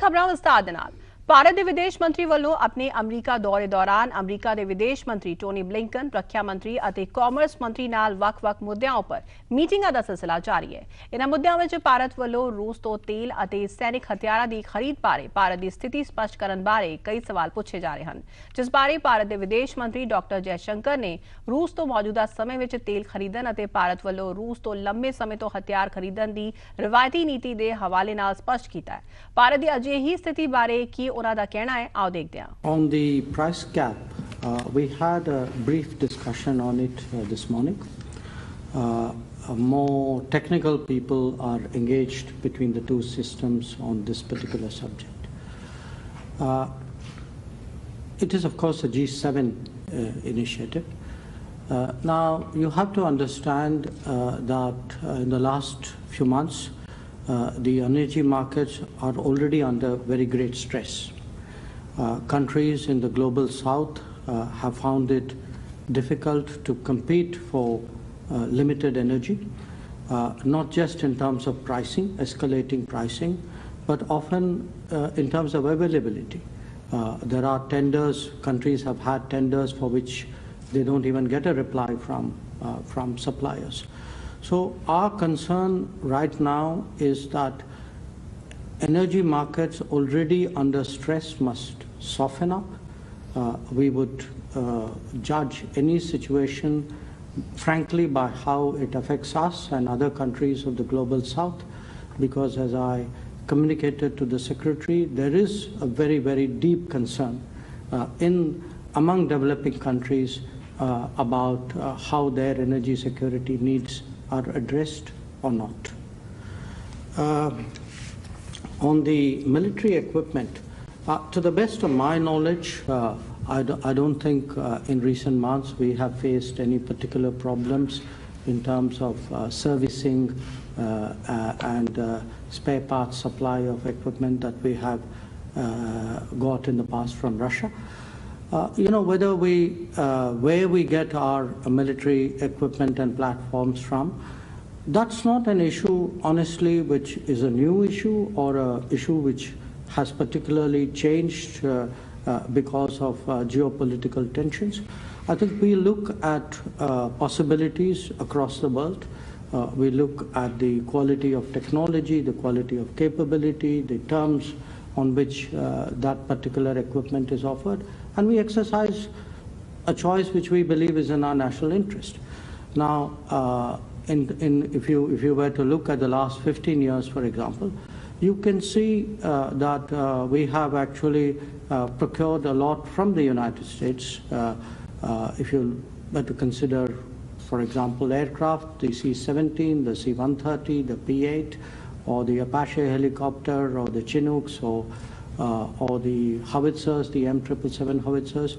खबरां विस्तार दे नाल भारत के विदेश मंत्री वालों अपने अमरीका दौरे दौरान अमरीका के विदेश मंत्री टोनी ब्लिंकन, रक्षा मंत्री और कॉमर्स मंत्री नाल वख-वख मुद्दों पर मीटिंगां का सिलसिला जारी है। इन्हां मुद्दों में भारत वालों रूस तो तेल और सैनिक हथियारों की खरीद बारे भारत की स्थिति स्पष्ट करने बारे कई सवाल पूछे जा रहे हैं, जिस बारे भारत के विदेश मंत्री डॉक्टर जयशंकर ने रूस तो मौजूदा समय में तेल खरीदण और भारत वालों रूस तो लंबे समय तो हथियार खरीदण की रिवायती नीति के हवाले नाल स्पष्ट किया है। भारत की अजिही स्थिति बारे की On the price cap, we had a brief discussion on it this morning. More technical people are engaged between the two systems on this particular subject. It is, of course, a G7 initiative. Now, you have to understand that in the last few months, the energy markets are already under very great stress. Countries in the global south have found it difficult to compete for limited energy, not just in terms of pricing, escalating pricing, but often in terms of availability. There are tenders, countries have had tenders for which they don't even get a reply from suppliers. So our concern right now is that energy markets already under stress must soften up. We would judge any situation, frankly, by how it affects us and other countries of the global south, because as I communicated to the Secretary, there is a very, very deep concern among developing countries about how their energy security needs are addressed or not. On the military equipment, to the best of my knowledge, I don't think in recent months we have faced any particular problems in terms of servicing and spare parts supply of equipment that we have got in the past from Russia. Whether where we get our military equipment and platforms from, that's not an issue, honestly, which is a new issue or an issue which has particularly changed because of geopolitical tensions. I think we look at possibilities across the world. We look at the quality of technology, the quality of capability, the terms on which that particular equipment is offered, and we exercise a choice which we believe is in our national interest. Now, if you were to look at the last 15 years, for example, you can see that we have actually procured a lot from the United States. If you were to consider, for example, aircraft, the C-17, the C-130, the P-8, or the Apache helicopter, or the Chinooks, or the howitzers, the M777 howitzers.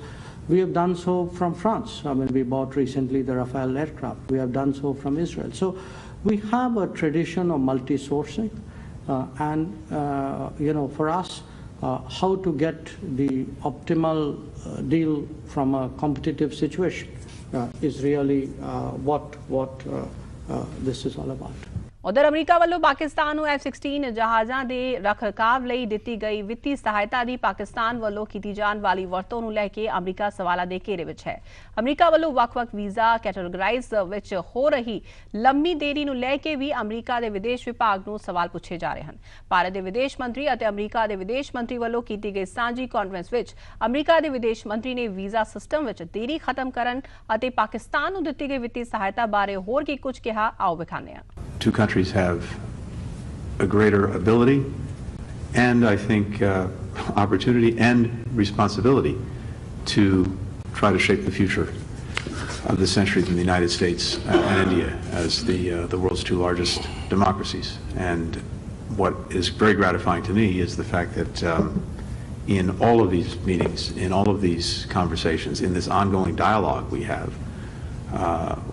We have done so from France. I mean, we bought recently the Rafale aircraft. We have done so from Israel. So we have a tradition of multi-sourcing, and for us, how to get the optimal deal from a competitive situation is really what this is all about. उधर अमरीका वालों पाकिस्तान को F-16 जहाज़ों के रख रखाव लई दिती गई वित्ती सहायता की पाकिस्तान वालों की जाने वाली वरतों नूं लैके अमरीका सवालों के घेरे विच है। अमरीका वालों वख-वख वीज़ा कैटेगराइज विच हो रही लंबी देरी नूं लैके भी अमरीका के विदेश विभाग नूं सवाल पूछे जा रहे हैं। भारत के विदेश मंत्री और अमरीका के विदेश मंत्री वालों की गई सांझी कॉन्फ्रेंस विच अमरीका के विदेश मंत्री ने वीज़ा सिस्टम विच देरी खत्म करन और पाकिस्तान नूं दिती गई वित्ती सहायता बारे होर की कुछ कहा, आओ विखाने। Two countries have a greater ability and I think opportunity and responsibility to try to shape the future of the century in the United States and India as the world's two largest democracies. And what is very gratifying to me is the fact that in all of these meetings, in all of these conversations, in this ongoing dialogue we have,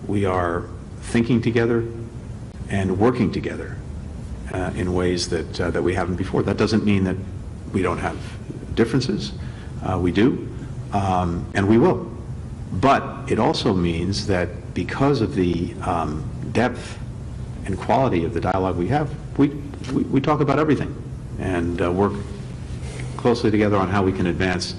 we are thinking together and working together in ways that we haven't before. That doesn't mean that we don't have differences. We do, and we will. But it also means that because of the depth and quality of the dialogue we have, we talk about everything and work closely together on how we can advance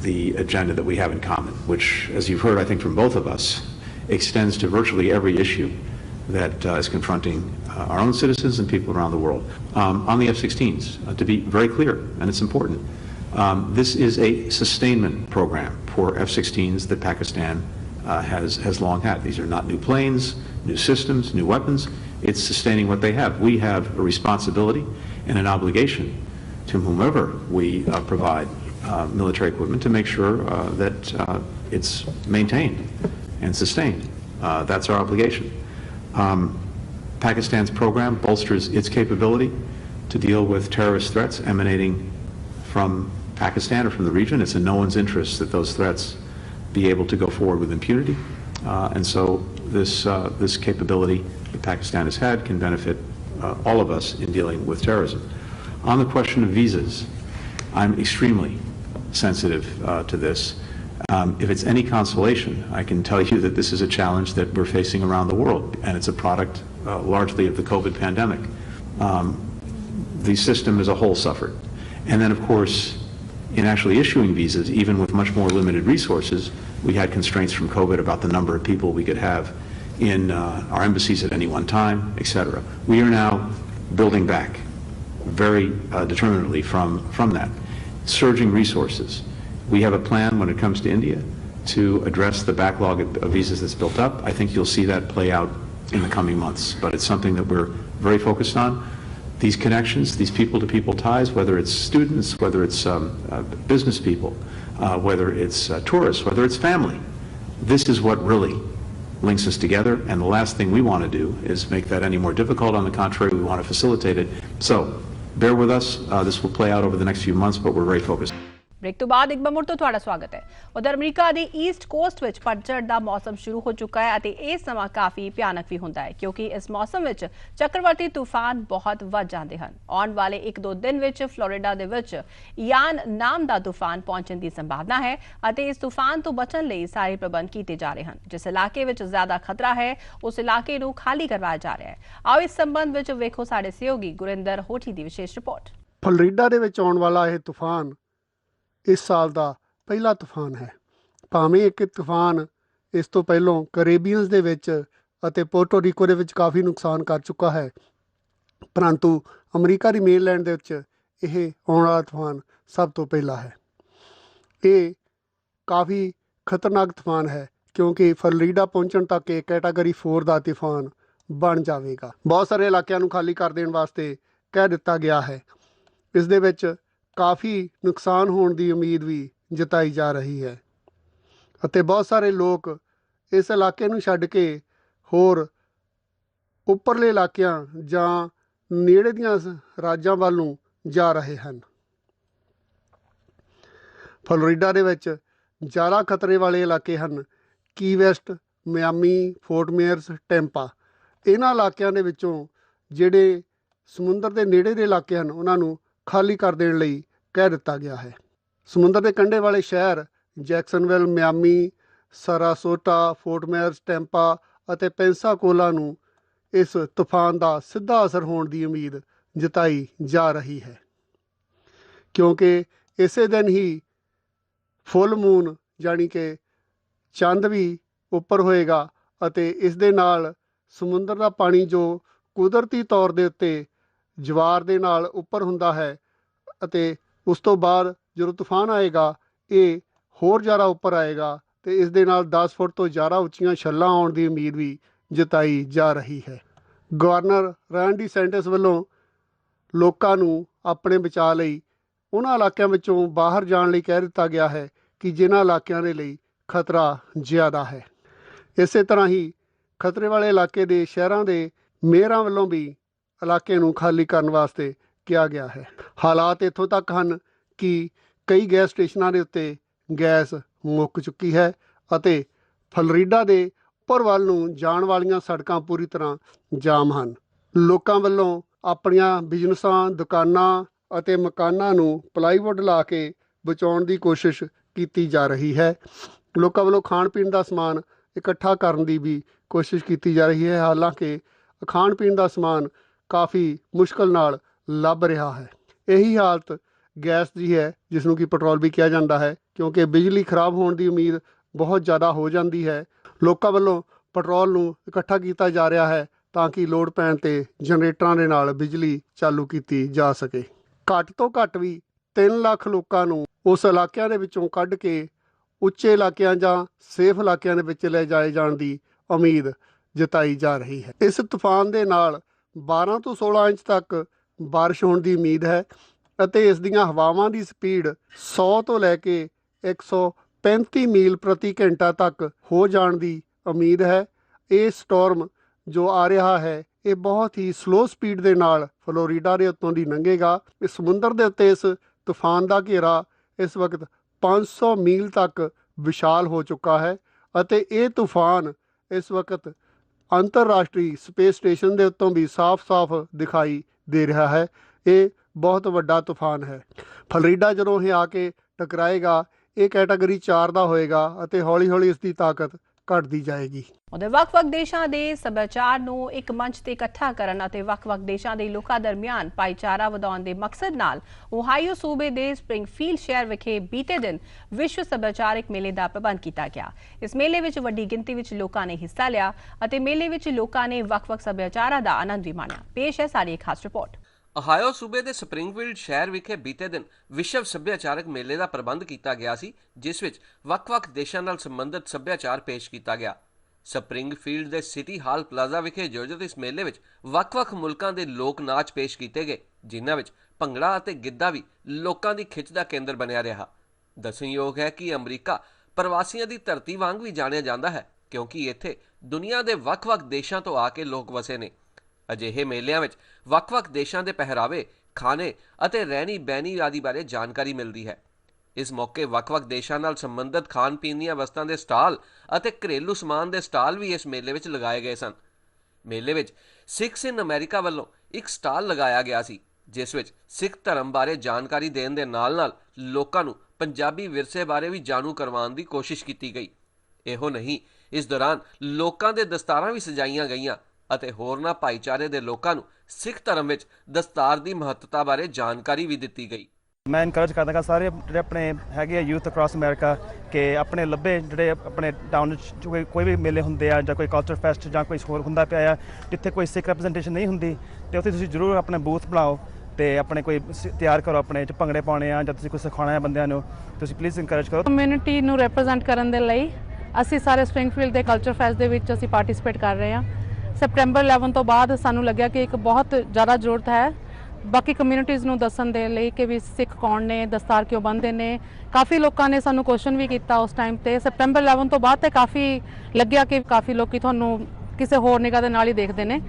the agenda that we have in common, which, as you've heard, I think from both of us, extends to virtually every issue that is confronting our own citizens and people around the world. On the F-16s, to be very clear, and it's important, this is a sustainment program for F-16s that Pakistan has long had. These are not new planes, new systems, new weapons. It's sustaining what they have. We have a responsibility and an obligation to whomever we provide military equipment to make sure that it's maintained and sustained. That's our obligation. Pakistan's program bolsters its capability to deal with terrorist threats emanating from Pakistan or from the region. It's in no one's interest that those threats be able to go forward with impunity. And so this capability that Pakistan has had can benefit all of us in dealing with terrorism. On the question of visas, I'm extremely sensitive to this. If it's any consolation, I can tell you that this is a challenge that we're facing around the world, and it's a product largely of the COVID pandemic. The system as a whole suffered. And then, of course, in actually issuing visas, even with much more limited resources, we had constraints from COVID about the number of people we could have in our embassies at any one time, etc. We are now building back very determinedly from that. Surging resources. We have a plan when it comes to India to address the backlog of visas that's built up. I think you'll see that play out in the coming months, but it's something that we're very focused on. These connections, these people-to-people ties, whether it's students, whether it's business people, whether it's tourists, whether it's family, this is what really links us together, and the last thing we want to do is make that any more difficult. On the contrary, we want to facilitate it. So bear with us. This will play out over the next few months, but we're very focused. Break तो बाद एक बार मुड़ तो ਤੁਹਾਡਾ ਸਵਾਗਤ ਹੈ। ਉਧਰ America ਦੇ ਈਸਟ ਕੋਸਟ ਵਿੱਚ ਪਤਝੜ ਦਾ ਮੌਸਮ ਸ਼ੁਰੂ ਹੋ ਚੁੱਕਾ ਹੈ ਅਤੇ ਇਹ ਸਮਾਂ ਕਾਫੀ ਭਿਆਨਕ ਵੀ ਹੁੰਦਾ ਹੈ ਕਿਉਂਕਿ ਇਸ ਮੌਸਮ ਵਿੱਚ ਚੱਕਰਵਾਤੀ ਤੂਫਾਨ ਬਹੁਤ ਵੱਧ ਜਾਂਦੇ ਹਨ। ਆਉਣ ਵਾਲੇ 1-2 ਦਿਨ ਵਿੱਚ ਫਲੋਰੀਡਾ ਦੇ ਵਿੱਚ ਇਆਨ ਨਾਮ ਦਾ ਤੂਫਾਨ ਪਹੁੰਚਣ ਦੀ ਸੰਭਾਵਨਾ ਹੈ ਅਤੇ ਇਸ ਤੂਫਾਨ ਤੋਂ ਬਚਣ ਲਈ ਸਾਰੇ ਪ੍ਰਬੰਧ ਕੀਤੇ ਜਾ ਰਹੇ ਹਨ। ਜਿਸ ਇਲਾਕੇ ਵਿੱਚ ਜ਼ਿਆਦਾ ਖਤਰਾ ਹੈ ਉਸ ਇਲਾਕੇ ਨੂੰ ਖਾਲੀ ਕਰਵਾਇਆ ਜਾ ਰਿਹਾ ਹੈ। ਆਓ ਇਸ ਸੰਬੰਧ ਵਿੱਚ ਵੇਖੋ ਸਾਡੇ ਸਹਿਯੋਗੀ ਗੁਰਿੰਦਰ ਹੋਠੀ ਦੀ ਵਿਸ਼ੇਸ਼ ਰਿਪੋਰਟ। ਫਲੋਰੀਡਾ ਦੇ ਵਿੱਚ ਆਉਣ ਵਾਲਾ ਇਹ ਤੂਫਾਨ ਇਸ ਸਾਲ ਦਾ ਪਹਿਲਾ ਤੂਫਾਨ ਹੈ। ਭਾਵੇਂ ਇੱਕ ਤੂਫਾਨ ਇਸ ਤੋਂ ਪਹਿਲਾਂ ਕੈਰੇਬੀਅਨਸ ਦੇ ਵਿੱਚ ਅਤੇ ਪੋਰਟੋ ਰੀਕੋ ਦੇ ਵਿੱਚ ਕਾਫੀ ਨੁਕਸਾਨ ਕਰ ਚੁੱਕਾ ਹੈ, ਪਰੰਤੂ ਅਮਰੀਕਾ ਦੀ ਮੇਨਲੈਂਡ ਦੇ ਵਿੱਚ ਇਹ ਆਉਣ ਵਾਲਾ ਤੂਫਾਨ ਸਭ ਤੋਂ ਪਹਿਲਾ ਹੈ। ਇਹ ਕਾਫੀ ਖਤਰਨਾਕ ਤੂਫਾਨ ਹੈ ਕਿਉਂਕਿ ਫਲੋਰੀਡਾ ਪਹੁੰਚਣ ਤੱਕ ਇਹ ਕੈਟਾਗਰੀ 4 ਦਾ ਤੂਫਾਨ ਬਣ ਜਾਵੇਗਾ। ਬਹੁਤ ਸਾਰੇ ਇਲਾਕਿਆਂ ਨੂੰ ਖਾਲੀ ਕਰ ਦੇਣ ਵਾਸਤੇ ਕਹਿ ਦਿੱਤਾ ਗਿਆ ਹੈ। ਇਸ ਦੇ ਵਿੱਚ ਕਾਫੀ ਨੁਕਸਾਨ ਹੋਣ ਦੀ ਉਮੀਦ ਵੀ ਜਤਾਈ ਜਾ ਰਹੀ ਹੈ ਅਤੇ ਬਹੁਤ ਸਾਰੇ ਲੋਕ ਇਸ ਇਲਾਕੇ ਨੂੰ ਛੱਡ ਕੇ ਹੋਰ ਉੱਪਰਲੇ ਇਲਾਕਿਆਂ ਜਾਂ ਨੇੜੇ ਦੀਆਂ ਰਾਜਾਂ ਵੱਲ ਨੂੰ ਜਾ ਰਹੇ ਹਨ। ਫਲੋਰੀਡਾ ਦੇ ਵਿੱਚ ਜ਼ਿਆਦਾ ਖਤਰੇ ਵਾਲੇ ਇਲਾਕੇ ਹਨ ਕੀ West, Miami, fort mayors, Tampa. ਇਹਨਾਂ ਇਲਾਕਿਆਂ ਦੇ ਵਿੱਚੋਂ ਜਿਹੜੇ ਸਮੁੰਦਰ ਦੇ ਨੇੜੇ ਦੇ ਇਲਾਕੇ ਹਨ ਉਹਨਾਂ ਨੂੰ ਖਾਲੀ ਕਰ ਦੇਣ ਲਈ ਕਹਿ ਦਿੱਤਾ ਗਿਆ ਹੈ। ਸਮੁੰਦਰ ਦੇ ਕੰਢੇ ਵਾਲੇ ਸ਼ਹਿਰ Jacksonville, Miami, ਸਰਾਸੋਟਾ, fort mayors, Tampa ਅਤੇ ਪੈਂਸਾਕੋਲਾ ਨੂੰ ਇਸ ਤੂਫਾਨ ਦਾ ਸਿੱਧਾ ਅਸਰ ਹੋਣ ਦੀ ਉਮੀਦ ਜਤਾਈ ਜਾ ਰਹੀ ਹੈ ਕਿਉਂਕਿ ਇਸੇ ਦਿਨ ਹੀ ਫੁੱਲ ਮੂਨ ਜਾਣੀ ਕਿ ਚੰਦ ਵੀ ਉੱਪਰ ਹੋਏਗਾ ਅਤੇ ਇਸ ਦੇ ਨਾਲ ਸਮੁੰਦਰ ਦਾ ਪਾਣੀ ਜੋ ਕੁਦਰਤੀ ਤੌਰ ਦੇ ਉੱਤੇ ਜਵਾਰ ਦੇ ਨਾਲ ਉੱਪਰ ਹੁੰਦਾ ਹੈ ਅਤੇ ਉਸ ਤੋਂ ਬਾਅਦ ਜਦੋਂ ਤੂਫਾਨ ਆਏਗਾ ਇਹ ਹੋਰ ਜ਼ਿਆਦਾ ਉੱਪਰ ਆਏਗਾ ਅਤੇ ਇਸ ਦੇ ਨਾਲ 10 ਫੁੱਟ ਤੋਂ ਜ਼ਿਆਦਾ ਉੱਚੀਆਂ ਛੱਲਾਂ ਆਉਣ ਦੀ ਉਮੀਦ ਵੀ ਜਤਾਈ ਜਾ ਰਹੀ ਹੈ। ਗਵਰਨਰ ਰੈਨ ਡੀ ਸੈਂਟਿਸ ਵੱਲੋਂ ਲੋਕਾਂ ਨੂੰ ਆਪਣੇ ਬਚਾਅ ਲਈ ਉਹਨਾਂ ਇਲਾਕਿਆਂ ਵਿੱਚੋਂ ਬਾਹਰ ਜਾਣ ਲਈ ਕਹਿ ਦਿੱਤਾ ਗਿਆ ਹੈ ਕਿ ਜਿਨ੍ਹਾਂ ਇਲਾਕਿਆਂ ਦੇ ਲਈ ਖਤਰਾ ਜ਼ਿਆਦਾ ਹੈ। ਇਸੇ ਤਰ੍ਹਾਂ ਹੀ ਖਤਰੇ ਵਾਲੇ ਇਲਾਕੇ ਦੇ ਸ਼ਹਿਰਾਂ ਦੇ ਮੇਅਰਾਂ ਵੱਲੋਂ ਵੀ ਇਲਾਕੇ ਨੂੰ ਖਾਲੀ ਕਰਨ ਵਾਸਤੇ ਕਿਹਾ ਗਿਆ ਹੈ। ਹਾਲਾਤ ਇੱਥੋਂ ਤੱਕ ਹਨ ਕਿ ਕਈ ਗੈਸ ਸਟੇਸ਼ਨਾਂ ਦੇ ਉੱਤੇ ਗੈਸ ਮੁੱਕ ਚੁੱਕੀ ਹੈ ਅਤੇ ਫਲੋਰੀਡਾ ਦੇ ਉੱਪਰ ਵੱਲ ਨੂੰ ਜਾਣ ਵਾਲੀਆਂ ਸੜਕਾਂ ਪੂਰੀ ਤਰ੍ਹਾਂ ਜਾਮ ਹਨ। ਲੋਕਾਂ ਵੱਲੋਂ ਆਪਣੀਆਂ ਬਿਜ਼ਨਸਾਂ, ਦੁਕਾਨਾਂ ਅਤੇ ਮਕਾਨਾਂ ਨੂੰ ਪਲਾਈਵੁੱਡ ਲਾ ਕੇ ਬਚਾਉਣ ਦੀ ਕੋਸ਼ਿਸ਼ ਕੀਤੀ ਜਾ ਰਹੀ ਹੈ। ਲੋਕਾਂ ਵੱਲੋਂ ਖਾਣ ਪੀਣ ਦਾ ਸਮਾਨ ਇਕੱਠਾ ਕਰਨ ਦੀ ਵੀ ਕੋਸ਼ਿਸ਼ ਕੀਤੀ ਜਾ ਰਹੀ ਹੈ। ਹਾਲਾਂਕਿ ਖਾਣ ਪੀਣ ਦਾ ਸਮਾਨ ਕਾਫੀ ਮੁਸ਼ਕਲ ਨਾਲ ਲੱਭ ਰਿਹਾ ਹੈ। ਇਹੀ ਹਾਲਤ ਗੈਸ ਜੀ ਹੈ ਜਿਸ ਨੂੰ ਕਿ ਪੈਟਰੋਲ ਵੀ ਕਿਹਾ ਜਾਂਦਾ ਹੈ, ਕਿਉਂਕਿ ਬਿਜਲੀ ਖਰਾਬ ਹੋਣ ਦੀ ਉਮੀਦ ਬਹੁਤ ਜ਼ਿਆਦਾ ਹੋ ਜਾਂਦੀ ਹੈ। ਲੋਕਾਂ ਵੱਲੋਂ ਪੈਟਰੋਲ ਨੂੰ ਇਕੱਠਾ ਕੀਤਾ ਜਾ ਰਿਹਾ ਹੈ ਤਾਂ ਕਿ ਲੋੜ ਪੈਣ 'ਤੇ ਜਨਰੇਟਰਾਂ ਦੇ ਨਾਲ ਬਿਜਲੀ ਚਾਲੂ ਕੀਤੀ ਜਾ ਸਕੇ। ਘੱਟ ਤੋਂ ਘੱਟ ਵੀ 3 ਲੱਖ ਲੋਕਾਂ ਨੂੰ ਉਸ ਇਲਾਕਿਆਂ ਦੇ ਵਿੱਚੋਂ ਕੱਢ ਕੇ ਉੱਚੇ ਇਲਾਕਿਆਂ ਜਾਂ ਸੇਫ ਇਲਾਕਿਆਂ ਦੇ ਵਿੱਚ ਲੈ ਜਾਏ ਜਾਣ ਦੀ ਉਮੀਦ ਜਤਾਈ ਜਾ ਰਹੀ ਹੈ। ਇਸ ਤੂਫਾਨ ਦੇ ਨਾਲ 12 ਤੋਂ 16 ਇੰਚ ਤੱਕ ਬਾਰਿਸ਼ ਹੋਣ ਦੀ ਉਮੀਦ ਹੈ ਅਤੇ ਇਸ ਦੀਆਂ ਹਵਾਵਾਂ ਦੀ ਸਪੀਡ 100 ਤੋਂ ਲੈ ਕੇ 135 ਮੀਲ ਪ੍ਰਤੀ ਘੰਟਾ ਤੱਕ ਹੋ ਜਾਣ ਦੀ ਉਮੀਦ ਹੈ। ਇਹ ਸਟੋਰਮ ਜੋ ਆ ਰਿਹਾ ਹੈ ਇਹ ਬਹੁਤ ਹੀ ਸਲੋ ਸਪੀਡ ਦੇ ਨਾਲ ਫਲੋਰੀਡਾ ਦੇ ਉੱਤੋਂ ਦੀ ਲੰਘੇਗਾ। ਇਸ ਸਮੁੰਦਰ ਦੇ ਉੱਤੇ ਇਸ ਤੂਫਾਨ ਦਾ ਘੇਰਾ ਇਸ ਵਕਤ 500 ਮੀਲ ਤੱਕ ਵਿਸ਼ਾਲ ਹੋ ਚੁੱਕਾ ਹੈ ਅਤੇ ਇਹ ਤੂਫਾਨ ਇਸ ਵਕਤ ਅੰਤਰਰਾਸ਼ਟਰੀ ਸਪੇਸ ਸਟੇਸ਼ਨ ਦੇ ਉੱਤੋਂ ਵੀ ਸਾਫ਼-ਸਾਫ਼ ਦਿਖਾਈ ਦੇ ਰਿਹਾ ਹੈ। ਇਹ ਬਹੁਤ ਵੱਡਾ ਤੂਫਾਨ ਹੈ। ਫਲੋਰੀਡਾ ਜਦੋਂ ਇਹ ਆ ਕੇ ਟਕਰਾਏਗਾ ਇਹ ਕੈਟਾਗਰੀ 4 ਦਾ ਹੋਏਗਾ ਅਤੇ ਹੌਲੀ-ਹੌਲੀ ਇਸ ਦੀ ਤਾਕਤ ਘਟਦੀ ਜਾਏਗੀ। ਉਹਦੇ ਵੱਖ-ਵੱਖ ਦੇਸ਼ਾਂ ਦੇ ਸੱਭਿਆਚਾਰ ਨੂੰ ਇੱਕ ਮੰਚ ਤੇ ਇਕੱਠਾ ਕਰਨ ਅਤੇ ਵੱਖ-ਵੱਖ ਦੇਸ਼ਾਂ ਦੇ ਲੋਕਾਂ ਦਰਮਿਆਨ ਭਾਈਚਾਰਾ ਵਧਾਉਣ ਦੇ ਮਕਸਦ ਨਾਲ ਓਹਾਈਓ ਸੂਬੇ ਦੇ ਸਪ੍ਰਿੰਗਫੀਲਡ ਸ਼ਹਿਰ ਵਿਖੇ ਬੀਤੇ ਦਿਨ ਵਿਸ਼ਵ ਸੱਭਿਆਚਾਰਕ ਮੇਲੇ ਦਾ ਪ੍ਰਬੰਧ ਕੀਤਾ ਗਿਆ। ਇਸ ਮੇਲੇ ਵਿੱਚ ਵੱਡੀ ਗਿਣਤੀ ਵਿੱਚ ਲੋਕਾਂ ਨੇ ਹਿੱਸਾ ਲਿਆ ਅਤੇ ਮੇਲੇ ਵਿੱਚ ਲੋਕਾਂ ਨੇ ਵੱਖ-ਵੱਖ ਸੱਭਿਆਚਾਰਾਂ ਦਾ ਆਨੰਦ ਵੀ ਮਾਣਿਆ। ਪੇਸ਼ ਹੈ ਸਾਡੀ ਇੱਕ ਖਾਸ ਰਿਪੋਰਟ। ਓਹਾਈਓ ਸੂਬੇ ਦੇ ਸਪ੍ਰਿੰਗਫੀਲਡ ਸ਼ਹਿਰ ਵਿਖੇ ਬੀਤੇ ਦਿਨ ਵਿਸ਼ਵ ਸੱਭਿਆਚਾਰਕ ਮੇਲੇ ਦਾ ਪ੍ਰਬੰਧ ਕੀਤਾ ਗਿਆ ਸੀ, ਜਿਸ ਵਿੱਚ ਵੱਖ-ਵੱਖ ਦੇਸ਼ਾਂ ਨਾਲ ਸੰਬੰਧਿਤ ਸੱਭਿਆਚਾਰ ਪੇਸ਼ ਕੀਤਾ ਗਿਆ। ਸਪ੍ਰਿੰਗਫੀਲਡ ਦੇ ਸਿਟੀ ਹਾਲ ਪਲਾਜ਼ਾ ਵਿਖੇ ਆਯੋਜਿਤ ਇਸ ਮੇਲੇ ਵਿੱਚ ਵੱਖ-ਵੱਖ ਮੁਲਕਾਂ ਦੇ ਲੋਕ ਨਾਚ ਪੇਸ਼ ਕੀਤੇ ਗਏ, ਜਿਨ੍ਹਾਂ ਵਿੱਚ ਭੰਗੜਾ ਅਤੇ ਗਿੱਧਾ ਵੀ ਲੋਕਾਂ ਦੀ ਖਿੱਚ ਦਾ ਕੇਂਦਰ ਬਣਿਆ ਰਿਹਾ। ਦੱਸਣਯੋਗ ਹੈ ਕਿ ਅਮਰੀਕਾ ਪ੍ਰਵਾਸੀਆਂ ਦੀ ਧਰਤੀ ਵਾਂਗ ਵੀ ਜਾਣਿਆ ਜਾਂਦਾ ਹੈ, ਕਿਉਂਕਿ ਇੱਥੇ ਦੁਨੀਆ ਦੇ ਵੱਖ-ਵੱਖ ਦੇਸ਼ਾਂ ਤੋਂ ਆ ਕੇ ਲੋਕ ਵਸੇ ਨੇ। ਅਜਿਹੇ ਮੇਲਿਆਂ ਵਿੱਚ ਵੱਖ-ਵੱਖ ਦੇਸ਼ਾਂ ਦੇ ਪਹਿਰਾਵੇ, ਖਾਣੇ ਅਤੇ ਰਹਿਣੀ ਬਹਿਣੀ ਆਦਿ ਬਾਰੇ ਜਾਣਕਾਰੀ ਮਿਲਦੀ ਹੈ। ਇਸ ਮੌਕੇ ਵੱਖ-ਵੱਖ ਦੇਸ਼ਾਂ ਨਾਲ ਸੰਬੰਧਿਤ ਖਾਣ ਪੀਣ ਦੀਆਂ ਵਸਤਾਂ ਦੇ ਸਟਾਲ ਅਤੇ ਘਰੇਲੂ ਸਮਾਨ ਦੇ ਸਟਾਲ ਵੀ ਇਸ ਮੇਲੇ ਵਿੱਚ ਲਗਾਏ ਗਏ ਸਨ। ਮੇਲੇ ਵਿੱਚ ਸਿੱਖਸ ਇਨ ਅਮਰੀਕਾ ਵੱਲੋਂ ਇੱਕ ਸਟਾਲ ਲਗਾਇਆ ਗਿਆ ਸੀ, ਜਿਸ ਵਿੱਚ ਸਿੱਖ ਧਰਮ ਬਾਰੇ ਜਾਣਕਾਰੀ ਦੇਣ ਦੇ ਨਾਲ-ਨਾਲ ਲੋਕਾਂ ਨੂੰ ਪੰਜਾਬੀ ਵਿਰਸੇ ਬਾਰੇ ਵੀ ਜਾਣੂ ਕਰਵਾਉਣ ਦੀ ਕੋਸ਼ਿਸ਼ ਕੀਤੀ ਗਈ। ਇਹੋ ਨਹੀਂ, ਇਸ ਦੌਰਾਨ ਲੋਕਾਂ ਦੇ ਦਸਤਾਰਾਂ ਵੀ ਸਜਾਈਆਂ ਗਈਆਂ ਅਤੇ ਹੋਰਨਾਂ ਭਾਈਚਾਰੇ ਦੇ ਲੋਕਾਂ ਨੂੰ ਸਿੱਖ ਧਰਮ ਵਿੱਚ ਦਸਤਾਰ ਦੀ ਮਹੱਤਤਾ ਬਾਰੇ ਜਾਣਕਾਰੀ ਵੀ ਦਿੱਤੀ ਗਈ। ਮੈਂ ਇਨਕਰੇਜ ਕਰਦਾ ਸਾਰੇ ਜਿਹੜੇ ਆਪਣੇ ਹੈਗੇ ਆ ਯੂਥ ਅਕ੍ਰੋਸ ਅਮਰੀਕਾ ਕਿ ਆਪਣੇ ਲੱਭੇ ਜਿਹੜੇ ਆਪਣੇ ਟਾਊਨ 'ਚ ਕੋਈ ਵੀ ਮੇਲੇ ਹੁੰਦੇ ਆ ਜਾਂ ਕੋਈ ਕਲਚਰ ਫੈਸਟ ਜਾਂ ਕੋਈ ਹੋਰ ਹੁੰਦਾ ਪਿਆ ਆ ਜਿੱਥੇ ਕੋਈ ਸਿੱਖ ਰੈਪਰੈਜ਼ੈਂਟੇਸ਼ਨ ਨਹੀਂ ਹੁੰਦੀ ਤੇ ਉੱਥੇ ਤੁਸੀਂ ਜ਼ਰੂਰ ਆਪਣੇ ਬੂਥ ਬਣਾਓ ਤੇ ਆਪਣੇ ਕੋਈ ਤਿਆਰ ਕਰੋ, ਆਪਣੇ 'ਚ ਭੰਗੜੇ ਪਾਉਣੇ ਆ ਜਾਂ ਤੁਸੀਂ ਕੁਝ ਸਿਖਾਉਣਾ ਹੈ ਬੰਦਿਆਂ ਨੂੰ, ਤੁਸੀਂ ਪਲੀਜ਼ ਇਨਕਰੇਜ ਕਰੋ। ਕਮਿਊਨਿਟੀ ਨੂੰ ਰਿਪਰੈਜ਼ੈਂਟ ਕਰਨ ਦੇ ਲਈ ਅਸੀਂ ਸਾਰੇ ਸਪ੍ਰਿੰਗਫੀਲਡ ਦੇ ਕਲਚਰ ਫੈਸਟ ਦੇ ਵਿੱਚ ਅਸੀਂ ਪਾਰਟਿਸਿਪੇਟ ਕਰ ਰਹੇ ਹਾਂ। ਸੈਪਟੈਂਬਰ 11 ਤੋਂ ਬਾਅਦ ਸਾਨੂੰ ਲੱਗਿਆ ਕਿ ਇੱਕ ਬਹੁਤ ਜ਼ਿਆਦਾ ਜ਼ਰੂਰਤ ਹੈ ਬਾਕੀ ਕਮਿਊਨਿਟੀਜ਼ ਨੂੰ ਦੱਸਣ ਦੇ ਲਈ ਕਿ ਵੀ ਸਿੱਖ ਕੌਣ ਨੇ, ਦਸਤਾਰ ਕਿਉਂ ਬੰਨ੍ਹਦੇ ਨੇ। ਕਾਫੀ ਲੋਕਾਂ ਨੇ ਸਾਨੂੰ ਕੁਐਸਚਨ ਵੀ ਕੀਤਾ ਉਸ ਟਾਈਮ ਤੇ। ਸੈਪਟੈਂਬਰ 11 ਤੋਂ ਬਾਅਦ ਤੇ ਕਾਫੀ ਲੱਗਿਆ ਕਿ ਕਾਫੀ ਲੋਕੀ ਤੁਹਾਨੂੰ ਕਿਸੇ ਹੋਰ ਨਿਗਾਹ ਦੇ ਨਾਲ ਹੀ ਦੇਖਦੇ ਨੇ,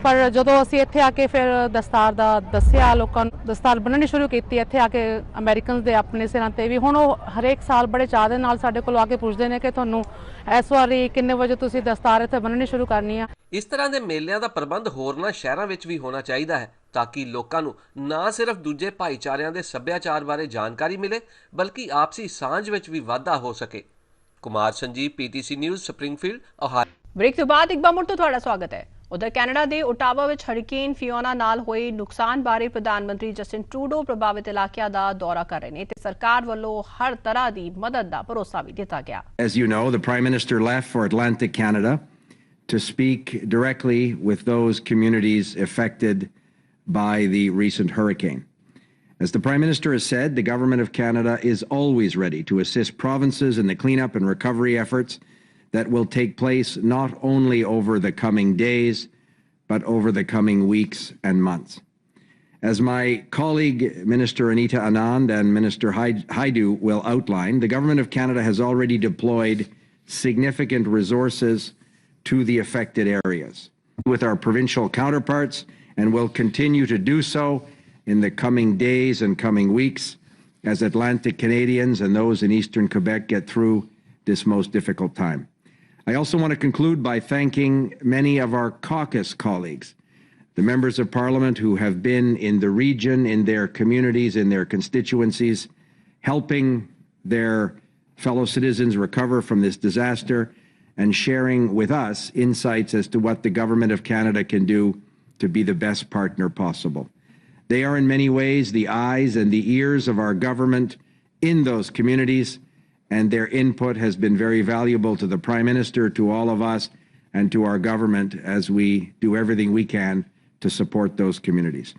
ਪਰ ਜਦੋਂ ਅਸੀਂ ਇੱਥੇ ਆ ਕੇ ਫਿਰ ਦਸਤਾਰ ਦਾ ਦੱਸਿਆ, ਲੋਕਾਂ ਨੂੰ ਦਸਤਾਰ ਬੰਨ੍ਹਣੀ ਸ਼ੁਰੂ ਕੀਤੀ ਇੱਥੇ ਆ ਕੇ ਅਮਰੀਕਨਸ ਦੇ ਆਪਣੇ ਸਿਰਾਂ ਤੇ ਵੀ। ਹੁਣ ਉਹ ਹਰੇਕ ਸਾਲ ਬੜੇ ਚਾਅ ਦੇ ਨਾਲ ਸਾਡੇ ਕੋਲ ਆ ਕੇ ਪੁੱਛਦੇ ਨੇ ਕਿ ਤੁਹਾਨੂੰ ਇਸ ਵਾਰੀ ਕਿੰਨੇ ਵਜੇ ਤੁਸੀਂ ਦਸਤਾਰ ਇੱਥੇ ਬੰਨ੍ਹਣੀ ਸ਼ੁਰੂ ਕਰਨੀ ਆ। ਇਸ ਤਰ੍ਹਾਂ ਦੇ ਮੇਲਿਆਂ ਦਾ ਪ੍ਰਬੰਧ ਹੋਰਨਾਂ ਸ਼ਹਿਰਾਂ ਵਿੱਚ ਵੀ ਹੋਣਾ ਚਾਹੀਦਾ ਹੈ ਤਾਂ ਕਿ ਲੋਕਾਂ ਨੂੰ ਨਾ ਸਿਰਫ ਦੂਜੇ ਭਾਈਚਾਰਿਆਂ ਦੇ ਸੱਭਿਆਚਾਰ ਬਾਰੇ ਜਾਣਕਾਰੀ ਮਿਲੇ ਬਲਕਿ ਆਪਸੀ ਸਾਂਝ ਵਿੱਚ ਵੀ ਵਾਧਾ ਹੋ ਸਕੇ। Kumar Sanjeev, PTC news, Springfield, Ohio. Break ਤੋਂ ਬਾਅਦ ਇੱਕ ਵਾਰ ਮੁੜ ਤੋਂ ਤੁਹਾਡਾ ਸਵਾਗਤ ਹੈ। ਉਧਰ ਕੈਨੇਡਾ ਦੇ ਓਟਾਵਾ ਵਿੱਚ ਹਰੀਕੇਨ ਫਿਓਨਾ ਨਾਲ ਹੋਏ ਨੁਕਸਾਨ ਬਾਰੇ ਪ੍ਰਧਾਨ ਮੰਤਰੀ ਜਸਟਿਨ ਟਰੂਡੋ ਪ੍ਰਭਾਵਿਤ ਇਲਾਕਿਆਂ ਦਾ ਦੌਰਾ ਕਰ ਰਹੇ ਨੇ ਤੇ ਸਰਕਾਰ ਵੱਲੋਂ ਹਰ ਤਰ੍ਹਾਂ ਦੀ ਮਦਦ ਦਾ ਭਰੋਸਾ ਵੀ ਦਿੱਤਾ ਗਿਆ। As you know, the Prime Minister left for Atlantic Canada to speak directly with those communities affected by the recent hurricane. As the Prime Minister has said, the Government of Canada is always ready to assist provinces in the cleanup and recovery efforts that will take place not only over the coming days, but over the coming weeks and months. As my colleague Minister Anita Anand and Minister Haidu will outline, the Government of Canada has already deployed significant resources to the affected areas with our provincial counterparts and will continue to do so in the coming days and coming weeks as Atlantic Canadians and those in Eastern Quebec get through this most difficult time. I also want to conclude by thanking many of our caucus colleagues, the members of Parliament who have been in the region, in their communities, in their constituencies, helping their fellow citizens recover from this disaster and sharing with us insights as to what the Government of Canada can do to be the best partner possible. They are in many ways the eyes and the ears of our government in those communities, and their input has been very valuable to the Prime Minister, to all of us, and to our government as we do everything we can to support those communities.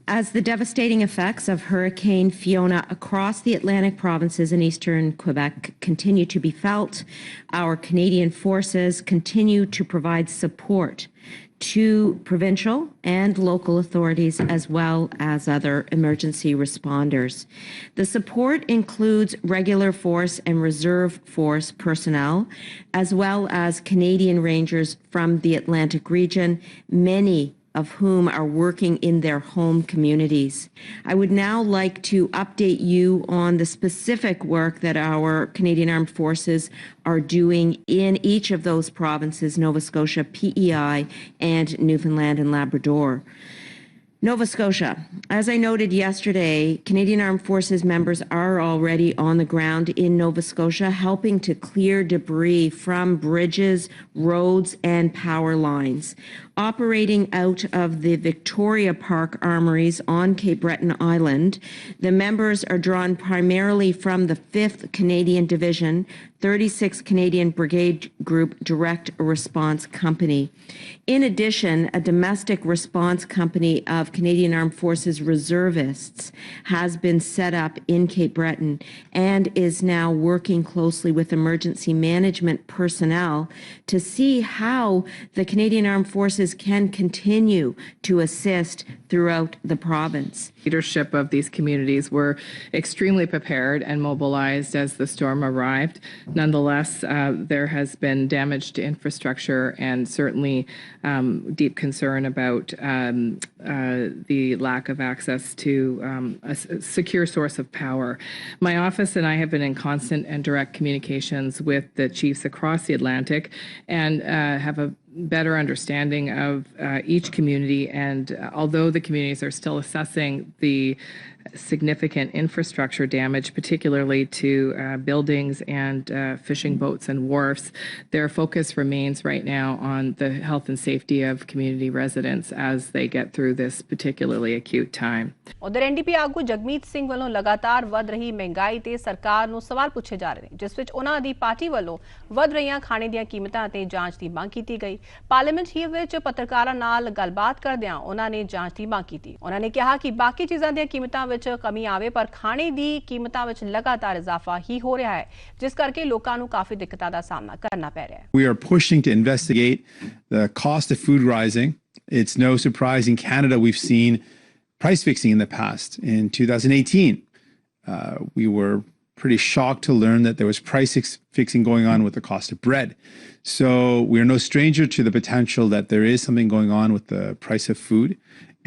As the devastating effects of Hurricane Fiona across the Atlantic provinces and eastern Quebec continue to be felt, our Canadian forces continue to provide support to provincial and local authorities as well as other emergency responders. The support includes regular force and reserve force personnel, as well as Canadian Rangers from the Atlantic region, many of whom are working in their home communities. I would now like to update you on the specific work that our Canadian Armed Forces are doing in each of those provinces, Nova Scotia, PEI, and Newfoundland and Labrador. Nova Scotia. As I noted yesterday, Canadian Armed Forces members are already on the ground in Nova Scotia, helping to clear debris from bridges, roads, and power lines. Operating out of the Victoria Park Armories on Cape Breton Island, the members are drawn primarily from the 5th Canadian Division, 36th Canadian Brigade Group Direct Response Company. In addition, a domestic response company of Canadian Armed Forces reservists has been set up in Cape Breton and is now working closely with emergency management personnel to see how the Canadian Armed Forces can continue to assist throughout the province. Leadership of these communities were extremely prepared and mobilized as the storm arrived. Nonetheless, there has been damage to infrastructure and certainly deep concern about the lack of access to a secure source of power. My office and I have been in constant and direct communications with the chiefs across the Atlantic and have a better understanding of each community. And although the communities are still assessing the significant infrastructure damage, particularly to buildings and fishing boats and wharfs, their focus remains right now on the health and safety of community residents as they get through this particularly acute time. उधर NDP आगू जगमीत सिंह वालों लगातार वध रही महंगाई ते सरकार ਨੂੰ सवाल पूछे जा रहे हैं, जिस विच उन्हां दी पार्टी वालों वध रहीਆਂ खाने ਦੀਆਂ ਕੀਮਤਾਂ ਤੇ ਜਾਂਚ ਦੀ ਮੰਗ ਕੀਤੀ ਗਈ। ਪਾਰਲੀਮੈਂਟ ਹੀ ਵਿੱਚ ਪੱਤਰਕਾਰਾਂ ਨਾਲ ਗੱਲਬਾਤ ਕਰਦਿਆਂ ਉਹਨਾਂ ਨੇ ਜਾਂਚ ਦੀ ਮੰਗ ਕੀਤੀ। ਉਹਨਾਂ ਨੇ ਕਿਹਾ ਕਿ ਬਾਕੀ ਚੀਜ਼ਾਂ ਦੀਆਂ ਕੀਮਤਾਂ ਵਿੱਚ ਕਮੀ ਆਵੇ ਪਰ ਖਾਣੇ ਦੀ ਕੀਮਤਾਂ ਵਿੱਚ ਲਗਾਤਾਰ ਇਜ਼ਾਫਾ ਹੀ ਹੋ ਰਿਹਾ ਹੈ, ਜਿਸ ਕਰਕੇ ਲੋਕਾਂ ਨੂੰ ਕਾਫੀ ਦਿੱਕਤਾਂ ਦਾ ਸਾਹਮਣਾ ਕਰਨਾ ਪੈ ਰਿਹਾ ਹੈ। We are pushing to investigate the cost of food rising. It's no surprise in Canada we've seen price fixing in the past. In 2018, we were pretty shocked to learn that there was price fixing going on with the cost of bread. So we are no stranger to the potential that there is something going on with the price of food.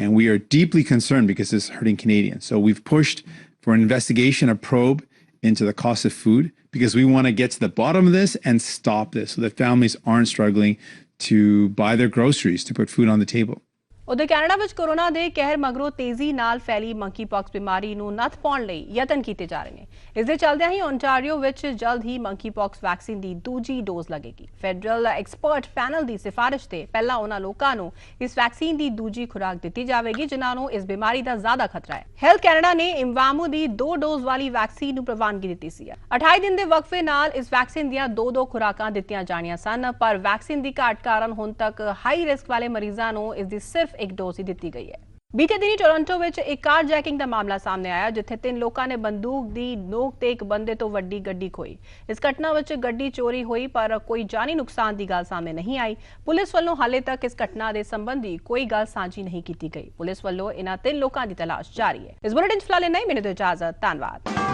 And we are deeply concerned because it's hurting Canadians. So we've pushed for an investigation, a probe into the cost of food, because we want to get to the bottom of this and stop this so that families aren't struggling to buy their groceries to put food on the table. उधर Canada विच corona दे कहर मगरों तेजी नाल फैली monkey pox बीमारी नूं नत्थ पाउण लई यतन कीते जा रहे हैं। इस दे चलदिआं ही ओंटारियो विच जल्द ही मंकी पॉक्स वैक्सीन दी दूजी डोज लगेगी। फैडरल एक्सपर्ट पैनल दी सिफारिश ते पहला उन्हां लोकां नूं इस वैक्सीन दी दूजी खुराक दित्ती जावेगी जिन्हां नूं इस बीमारी दा ज़्यादा खतरा है। हेल्थ कैनेडा ने इमवामू दी 2 डोज वाली वैक्सीन नूं प्रवानगी दित्ती सी। 28 दिन दे वक्फे नाल इस वैक्सीन दियां 2 खुराकां दित्तियां जाणीਆਂ सन, पर वैक्सीन दी घाट कारण हुण तक हाई रिस्क वाले मरीजां नूं इस दी सिर्फ एक डोज ही दित्ती गई है। बीते दिनी टोरंटो विच एक कार जैकिंग का मामला सामने आया, जिथे 3 लोगों ने बंदूक दी नोक ते एक बंदे तो वड्डी गड्डी खोई। इस घटना विच गड्डी चोरी हुई पर कोई जानी नुकसान की गल सामने नहीं आई। पुलिस वालों हाले तक इस घटना के संबंधी कोई गल साझी नहीं की गई। पुलिस वालों इन्हां 3 लोगों की तलाश जारी है। इस बुलेटिन फिलहाल नहीं, मैंने तो इजाजत, धन्यवाद।